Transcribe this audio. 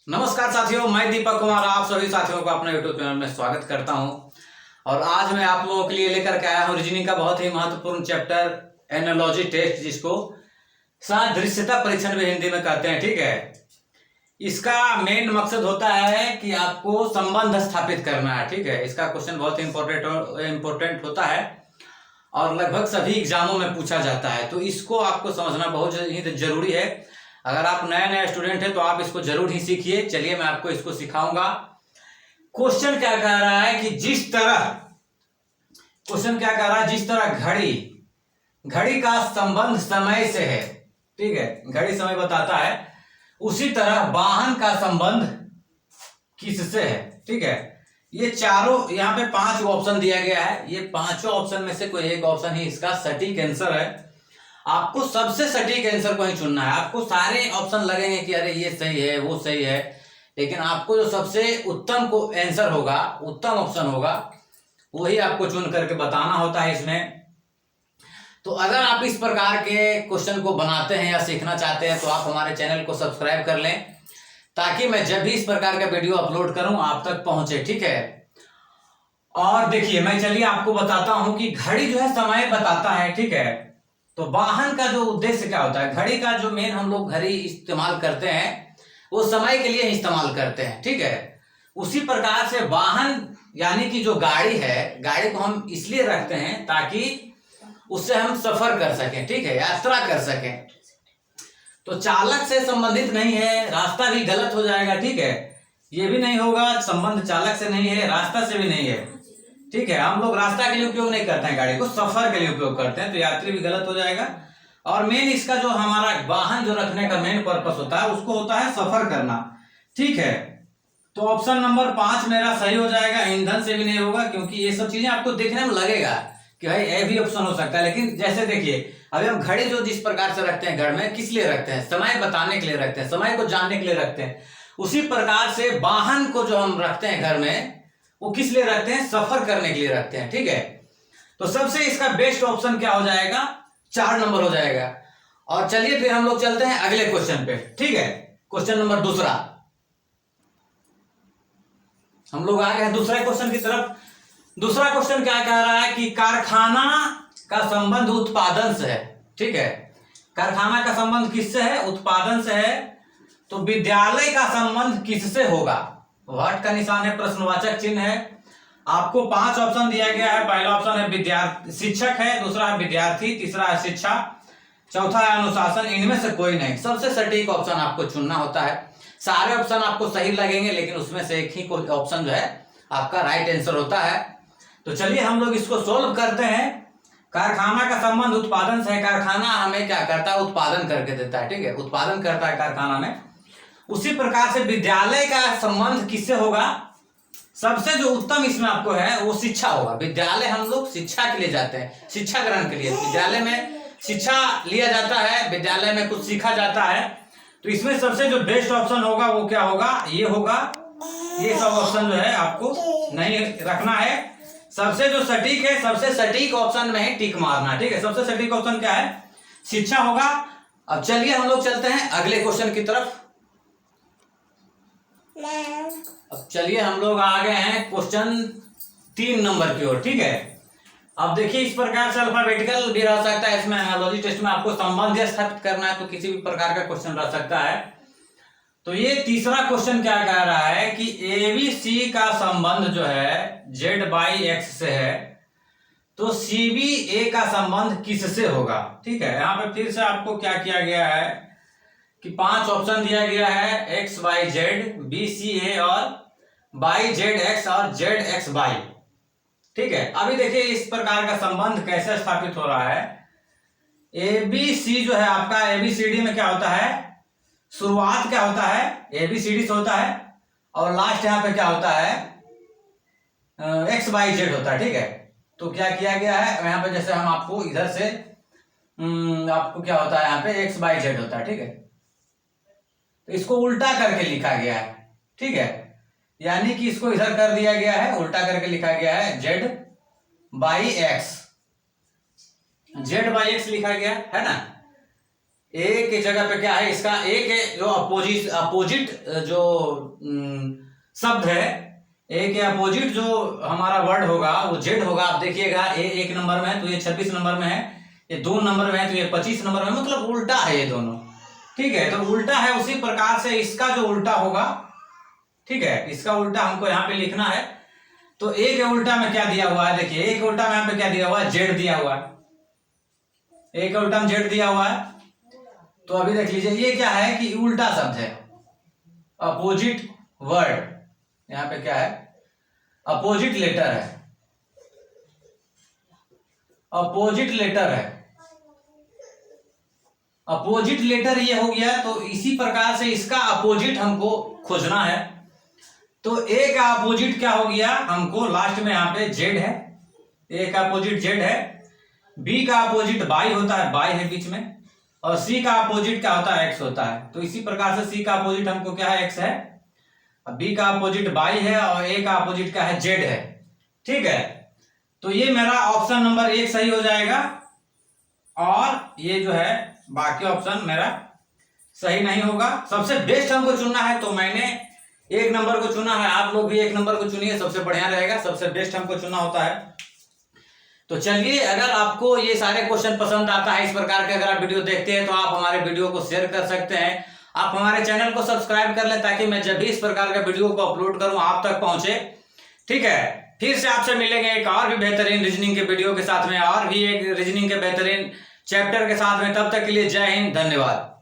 नमस्कार साथियों, मैं दीपक कुमार आप सभी साथियों को अपने YouTube चैनल में स्वागत करता हूं। और आज मैं आप लोगों के लिए लेकर के आया हूं रीजनिंग का बहुत ही महत्वपूर्ण चैप्टर एनालॉजी टेस्ट, जिसको सादृश्यता परीक्षण भी हिंदी में कहते हैं। ठीक है, इसका मेन मकसद होता है कि आपको संबंध स्थापित करना है। ठीक है, इसका क्वेश्चन बहुत ही इंपॉर्टेंट होता है और लगभग सभी एग्जामों में पूछा जाता है, तो इसको आपको समझना बहुत ही जरूरी है। अगर आप नए नए स्टूडेंट हैं तो आप इसको जरूर ही सीखिए। चलिए मैं आपको इसको सिखाऊंगा। क्वेश्चन क्या कह रहा है कि जिस तरह घड़ी का संबंध समय से है, ठीक है, घड़ी समय बताता है, उसी तरह वाहन का संबंध किससे है। ठीक है, ये चारों यहाँ पे 5 ऑप्शन दिया गया है। ये पांचों ऑप्शन में से कोई एक ऑप्शन ही इसका सटीक आंसर है। आपको सबसे सटीक आंसर को ही चुनना है। आपको सारे ऑप्शन लगेंगे कि अरे ये सही है वो सही है, लेकिन आपको जो सबसे उत्तम को आंसर होगा, उत्तम ऑप्शन होगा, वही आपको चुन करके बताना होता है इसमें। तो अगर आप इस प्रकार के क्वेश्चन को बनाते हैं या सीखना चाहते हैं तो आप हमारे चैनल को सब्सक्राइब कर लें, ताकि मैं जब भी इस प्रकार का वीडियो अपलोड करूं आप तक पहुंचे। ठीक है, और देखिए मैं चलिए आपको बताता हूं कि घड़ी जो है समय बताता है। ठीक है, तो वाहन का जो उद्देश्य क्या होता है, घड़ी का जो मेन हम लोग घड़ी इस्तेमाल करते हैं वो समय के लिए इस्तेमाल करते हैं। ठीक है, उसी प्रकार से वाहन यानी कि जो गाड़ी है, गाड़ी को हम इसलिए रखते हैं ताकि उससे हम सफर कर सकें। ठीक है, यात्रा कर सकें। तो चालक से संबंधित नहीं है, रास्ता भी गलत हो जाएगा। ठीक है, ये भी नहीं होगा, संबंध चालक से नहीं है, रास्ता से भी नहीं है। ठीक है, हम लोग रास्ता के लिए उपयोग नहीं करते हैं, गाड़ी को सफर के लिए उपयोग करते हैं, तो यात्री भी गलत हो जाएगा। और मेन इसका जो हमारा वाहन जो रखने का मेन पर्पस होता है उसको होता है सफर करना। ठीक है, तो ऑप्शन नंबर 5 मेरा सही हो जाएगा। ईंधन से भी नहीं होगा, क्योंकि ये सब चीजें आपको देखने में लगेगा कि भाई ये भी ऑप्शन हो सकता है, लेकिन जैसे देखिए अभी हम घड़ी जो जिस प्रकार से रखते हैं घर में, किस लिए रखते हैं, समय बताने के लिए रखते हैं, समय को जानने के लिए रखते हैं। उसी प्रकार से वाहन को जो हम रखते हैं घर में, वो किस लिए रखते हैं, सफर करने के लिए रखते हैं। ठीक है, तो सबसे इसका बेस्ट ऑप्शन क्या हो जाएगा, 4 नंबर हो जाएगा। और चलिए फिर हम लोग चलते हैं अगले क्वेश्चन पे। ठीक है, क्वेश्चन नंबर दूसरा, हम लोग आ गए हैं दूसरे क्वेश्चन की तरफ। दूसरा क्वेश्चन क्या कह रहा है कि कारखाना का संबंध उत्पादन से है। ठीक है, कारखाना का संबंध किससे है, उत्पादन से है। तो विद्यालय का संबंध किससे होगा, व्हाट का निशान है, प्रश्नवाचक चिन्ह है। आपको 5 ऑप्शन दिया गया है। पहला ऑप्शन है विद्यार्थी, शिक्षक है, दूसरा है विद्यार्थी, तीसरा है शिक्षा, चौथा है अनुशासन। इनमें से कोई नहीं, सबसे सटीक ऑप्शन आपको चुनना होता है। सारे ऑप्शन आपको सही लगेंगे, लेकिन उसमें से एक ही ऑप्शन जो है आपका राइट आंसर होता है। तो चलिए हम लोग इसको सोल्व करते हैं। कारखाना का संबंध उत्पादन से है। कारखाना हमें क्या करता है, उत्पादन करके देता है। ठीक है, उत्पादन करता है कारखाना में। उसी प्रकार से विद्यालय का संबंध किससे होगा, सबसे जो उत्तम इसमें आपको है वो शिक्षा होगा। विद्यालय हम लोग शिक्षा के लिए जाते हैं, शिक्षा ग्रहण के लिए। विद्यालय में शिक्षा लिया जाता है, विद्यालय में कुछ सीखा जाता है। तो इसमें सबसे जो बेस्ट ऑप्शन होगा वो क्या होगा, ये होगा। ये सब ऑप्शन जो है आपको नहीं रखना है। सबसे जो सटीक है, सबसे सटीक ऑप्शन में ही टिक मारना। ठीक है, सबसे सटीक ऑप्शन क्या है, शिक्षा होगा। अब चलिए हम लोग चलते हैं अगले क्वेश्चन की तरफ। अब चलिए हम लोग आ गए हैं क्वेश्चन 3 नंबर की ओर। ठीक है, अब देखिए इस प्रकार से अल्फाबेटिकल भी रह सकता है। इसमें एनालॉजी टेस्ट में आपको संबंध स्थापित करना है, तो किसी भी प्रकार का क्वेश्चन रह सकता है। तो ये तीसरा क्वेश्चन क्या कह रहा है कि ABC का संबंध जो है Z/X से है, तो CBA का संबंध किससे होगा। ठीक है, यहां पे फिर से आपको क्या किया गया है कि 5 ऑप्शन दिया गया है, XYZ, BCA और YZX और ZXY। ठीक है, अभी देखिए इस प्रकार का संबंध कैसे स्थापित हो रहा है। ABC जो है आपका, ABCD में क्या होता है, शुरुआत क्या होता है, ABCD से होता है, और लास्ट यहां पे क्या होता है, XYZ होता है। ठीक है, तो क्या किया गया है यहाँ पे, जैसे हम आपको इधर से आपको क्या होता है, यहाँ पे XYZ होता है। ठीक है, तो इसको उल्टा करके लिखा गया है। ठीक है, यानी कि इसको इधर कर दिया गया है, उल्टा करके लिखा गया है Z/X, Z/X लिखा गया है ना। ए की जगह पे क्या है इसका, ए के जो अपोजिट जो शब्द है, ए के अपोजिट जो हमारा वर्ड होगा वो जेड होगा। आप देखिएगा ए 1 नंबर में है तो ये 26 नंबर में है, ये 2 नंबर में है तो ये 25 नंबर में, मतलब उल्टा है ये दोनों। ठीक है, तो उल्टा है, उसी प्रकार से इसका जो उल्टा होगा, ठीक है, इसका उल्टा हमको यहाँ पे लिखना है। तो ए के उल्टा में क्या दिया हुआ है, देखिए ए के उल्टा में यहाँ पे क्या दिया हुआ है, जेड दिया हुआ है, ए के उल्टा में जेड दिया हुआ है। तो अभी देख लीजिए ये क्या है कि उल्टा शब्द है, अपोजिट वर्ड, यहाँ पे क्या है, अपोजिट लेटर है, अपोजिट लेटर है, अपोजिट लेटर ये हो गया। तो इसी प्रकार से इसका अपोजिट हमको खोजना है। तो ए का अपोजिट क्या हो गया, हमको लास्ट में यहाँ पे जेड है, ए का अपोजिट जेड है, बी का अपोजिट बाई होता है, बाई है बीच में, और सी का अपोजिट क्या होता है, एक्स होता है। तो इसी प्रकार से सी का अपोजिट हमको क्या है, एक्स है, बी का अपोजिट बाई है, और ए का अपोजिट क्या है, जेड है। ठीक है, तो ये मेरा ऑप्शन नंबर 1 सही हो जाएगा, और ये जो है बाकी ऑप्शन मेरा सही नहीं होगा। सबसे बेस्ट हमको चुनना है तो मैंने 1 नंबर को चुना है, आप लोग भी 1 नंबर को चुनिए, सबसे बढ़िया रहेगा, सबसे बेस्ट हमको चुना होता है। तो चलिए, अगर आपको ये सारे क्वेश्चन पसंद आता है, इस प्रकार के अगर आप वीडियो देखते हैं तो आप हमारे वीडियो को शेयर कर सकते हैं, आप हमारे चैनल को सब्सक्राइब कर लें ताकि मैं जब भी इस प्रकार का वीडियो को अपलोड करूं आप तक पहुंचे। ठीक है, फिर से आपसे मिलेंगे एक और भी बेहतरीन रीजनिंग के वीडियो के साथ में, और भी एक रीजनिंग के बेहतरीन चैप्टर के साथ में। तब तक के लिए जय हिंद, धन्यवाद।